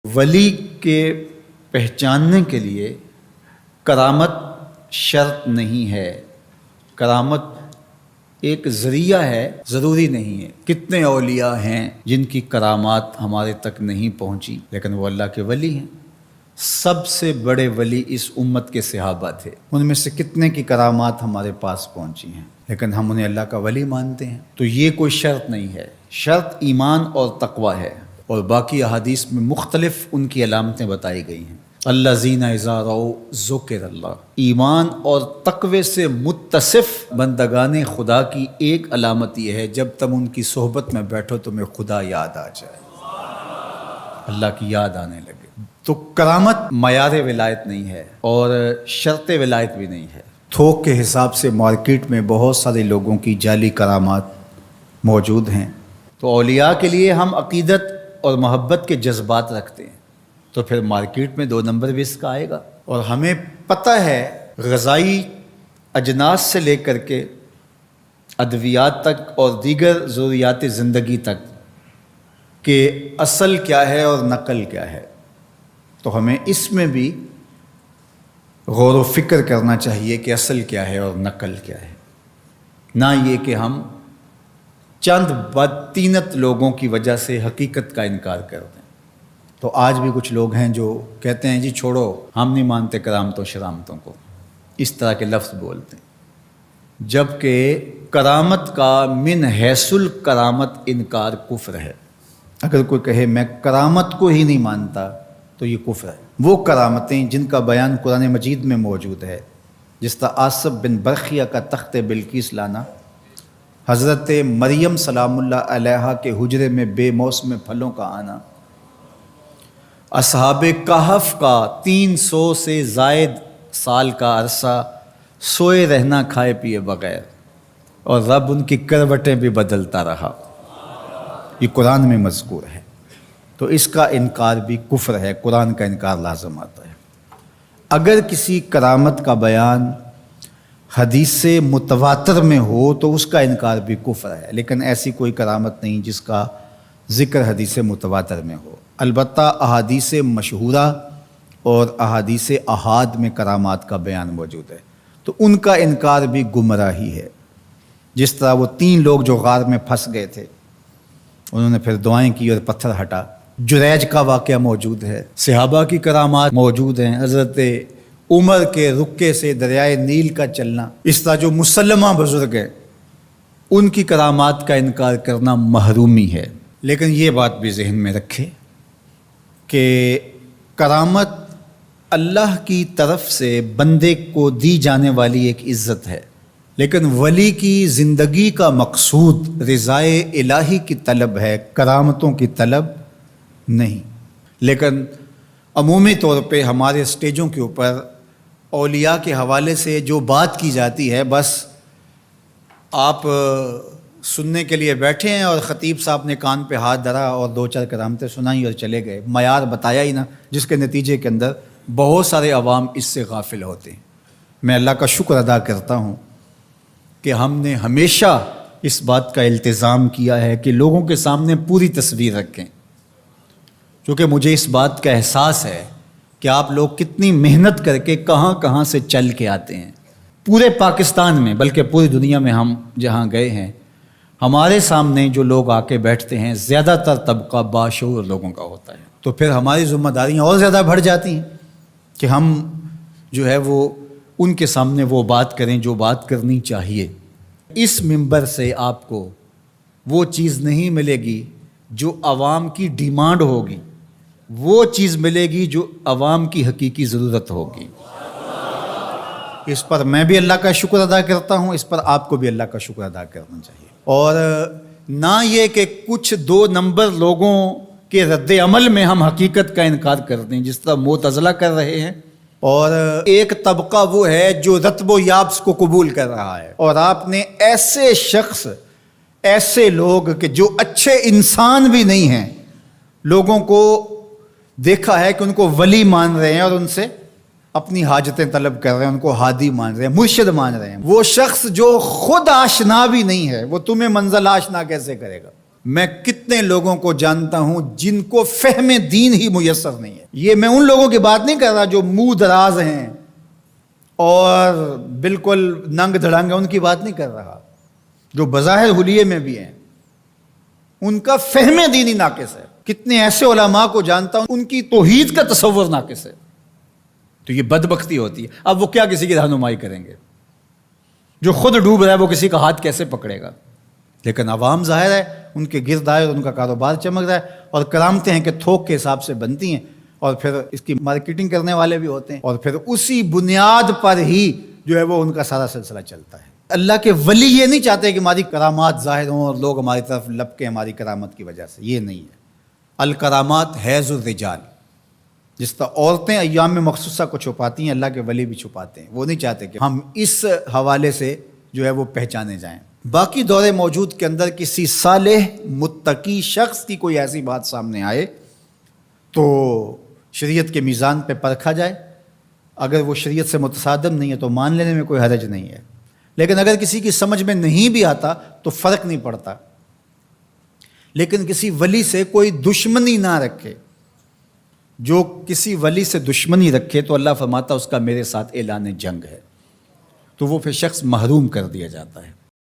ولی کے پہچاننے کے لیے کرامت شرط نہیں ہے، کرامت ایک ذریعہ ہے، ضروری نہیں ہے۔ کتنے اولیاء ہیں جن کی کرامات ہمارے تک نہیں پہنچی لیکن وہ اللہ کے ولی ہیں۔ سب سے بڑے ولی اس امت کے صحابہ تھے، ان میں سے کتنے کی کرامات ہمارے پاس پہنچی ہیں لیکن ہم انہیں اللہ کا ولی مانتے ہیں۔ تو یہ کوئی شرط نہیں ہے، شرط ایمان اور تقوی ہے، اور باقی احادیث میں مختلف ان کی علامتیں بتائی گئی ہیں۔ الذین اذا رأوا ذکر اللہ، ایمان اور تقوی سے متصف بندگان خدا کی ایک علامت یہ ہے جب تم ان کی صحبت میں بیٹھو تمہیں خدا یاد آ جائے، اللہ کی یاد آنے لگے۔ تو کرامت معیار ولایت نہیں ہے اور شرط ولایت بھی نہیں ہے۔ تھوک کے حساب سے مارکیٹ میں بہت سارے لوگوں کی جعلی کرامات موجود ہیں، تو اولیاء کے لیے ہم عقیدت اور محبت کے جذبات رکھتے ہیں تو پھر مارکیٹ میں 2 نمبر بھی اس کا آئے گا۔ اور ہمیں پتہ ہے غذائی اجناس سے لے کر کے ادویات تک اور دیگر ضروریات زندگی تک کہ اصل کیا ہے اور نقل کیا ہے، تو ہمیں اس میں بھی غور و فکر کرنا چاہیے کہ اصل کیا ہے اور نقل کیا ہے، نہ یہ کہ ہم چند بدطینت لوگوں کی وجہ سے حقیقت کا انکار کر دیں۔ تو آج بھی کچھ لوگ ہیں جو کہتے ہیں جی چھوڑو، ہم نہیں مانتے کرامتوں شرامتوں کو، اس طرح کے لفظ بولتے ہیں، جبکہ کرامت کا من حیث الکرامت انکار کفر ہے۔ اگر کوئی کہے میں کرامت کو ہی نہیں مانتا تو یہ کفر ہے۔ وہ کرامتیں جن کا بیان قرآن مجید میں موجود ہے، جس طرح آصف بن برخیہ کا تخت بلقیس لانا، حضرت مریم سلام اللہ علیہا کے حجرے میں بے موسم پھلوں کا آنا، اصحاب کہف کا 300 سے زائد سال کا عرصہ سوئے رہنا کھائے پیے بغیر، اور رب ان کی کروٹیں بھی بدلتا رہا، یہ قرآن میں مذکور ہے۔ تو اس کا انکار بھی کفر ہے، قرآن کا انکار لازم آتا ہے۔ اگر کسی کرامت کا بیان حدیث متواتر میں ہو تو اس کا انکار بھی کفر ہے، لیکن ایسی کوئی کرامت نہیں جس کا ذکر حدیث متواتر میں ہو۔ البتہ احادیث مشہورہ اور احادیث احاد میں کرامات کا بیان موجود ہے، تو ان کا انکار بھی گمراہی ہے۔ جس طرح وہ 3 لوگ جو غار میں پھنس گئے تھے، انہوں نے پھر دعائیں کی اور پتھر ہٹا، جریج کا واقعہ موجود ہے، صحابہ کی کرامات موجود ہیں، حضرت عمر کے رکے سے دریائے نیل کا چلنا، اس طرح جو مسلمہ بزرگ ہیں ان کی کرامات کا انکار کرنا محرومی ہے۔ لیکن یہ بات بھی ذہن میں رکھے کہ کرامت اللہ کی طرف سے بندے کو دی جانے والی ایک عزت ہے، لیکن ولی کی زندگی کا مقصود رضائے الہی کی طلب ہے، کرامتوں کی طلب نہیں۔ لیکن عمومی طور پہ ہمارے اسٹیجوں کے اوپر اولیاء کے حوالے سے جو بات کی جاتی ہے، بس آپ سننے کے لیے بیٹھے ہیں اور خطیب صاحب نے کان پہ ہاتھ دھرا اور 2-4 کرامتیں سنائی اور چلے گئے، معیار بتایا ہی نہ، جس کے نتیجے کے اندر بہت سارے عوام اس سے غافل ہوتے ہیں۔ میں اللہ کا شکر ادا کرتا ہوں کہ ہم نے ہمیشہ اس بات کا التزام کیا ہے کہ لوگوں کے سامنے پوری تصویر رکھیں، کیونکہ مجھے اس بات کا احساس ہے کہ آپ لوگ کتنی محنت کر کے کہاں کہاں سے چل کے آتے ہیں، پورے پاکستان میں بلکہ پوری دنیا میں ہم جہاں گئے ہیں، ہمارے سامنے جو لوگ آ کے بیٹھتے ہیں زیادہ تر طبقہ باشعور لوگوں کا ہوتا ہے، تو پھر ہماری ذمہ داریاں اور زیادہ بڑھ جاتی ہیں کہ ہم جو ہے وہ ان کے سامنے وہ بات کریں جو بات کرنی چاہیے۔ اس منبر سے آپ کو وہ چیز نہیں ملے گی جو عوام کی ڈیمانڈ ہوگی، وہ چیز ملے گی جو عوام کی حقیقی ضرورت ہوگی۔ اس پر میں بھی اللہ کا شکر ادا کرتا ہوں، اس پر آپ کو بھی اللہ کا شکر ادا کرنا چاہیے، اور نہ یہ کہ کچھ 2 نمبر لوگوں کے رد عمل میں ہم حقیقت کا انکار کر دیں، جس طرح معتزلہ کر رہے ہیں، اور ایک طبقہ وہ ہے جو رتب و یابس کو قبول کر رہا ہے، اور آپ نے ایسے شخص، ایسے لوگ کہ جو اچھے انسان بھی نہیں ہیں، لوگوں کو دیکھا ہے کہ ان کو ولی مان رہے ہیں اور ان سے اپنی حاجتیں طلب کر رہے ہیں، ان کو ہادی مان رہے ہیں، مرشد مان رہے ہیں۔ وہ شخص جو خود آشنا بھی نہیں ہے، وہ تمہیں منزل آشنا کیسے کرے گا؟ میں کتنے لوگوں کو جانتا ہوں جن کو فہم دین ہی میسر نہیں ہے. یہ میں ان لوگوں کی بات نہیں کر رہا جو منہ دراز ہیں اور بالکل ننگ دھڑنگ ہیں، ان کی بات نہیں کر رہا. جو بظاہر حلیے میں بھی ہیں ان کا فہم دینی ناقص ہے. کتنے ایسے علماء کو جانتا ہوں ان کی توحید کا تصور ناقص ہے. تو یہ بدبختی ہوتی ہے. اب وہ کیا کسی کی رہنمائی کریں گے؟ جو خود ڈوب رہا ہے وہ کسی کا ہاتھ کیسے پکڑے گا؟ لیکن عوام ظاہر ہے ان کے گرد آئے اور ان کا کاروبار چمک رہا ہے، اور کرامتیں ہیں کہ تھوک کے حساب سے بنتی ہیں، اور پھر اس کی مارکیٹنگ کرنے والے بھی ہوتے ہیں، اور پھر اسی بنیاد پر ہی جو ہے وہ ان کا سارا سلسلہ چلتا ہے. اللہ کے ولی یہ نہیں چاہتے کہ ہماری کرامات ظاہر ہوں اور لوگ ہماری طرف لپکیں ہماری کرامت کی وجہ سے. یہ نہیں ہے. الکرامات حیض الرجال. جس طرح عورتیں ایام مخصوصہ کو چھپاتی ہیں، اللہ کے ولی بھی چھپاتے ہیں. وہ نہیں چاہتے کہ ہم اس حوالے سے جو ہے وہ پہچانے جائیں. باقی دور موجود کے اندر کسی صالح متقی شخص کی کوئی ایسی بات سامنے آئے تو شریعت کے میزان پہ پرکھا جائے. اگر وہ شریعت سے متصادم نہیں ہے تو مان لینے میں کوئی حرج نہیں ہے. لیکن اگر کسی کی سمجھ میں نہیں بھی آتا تو فرق نہیں پڑتا. لیکن کسی ولی سے کوئی دشمنی نہ رکھے. جو کسی ولی سے دشمنی رکھے تو اللہ فرماتا اس کا میرے ساتھ اعلان جنگ ہے، تو وہ پھر شخص محروم کر دیا جاتا ہے.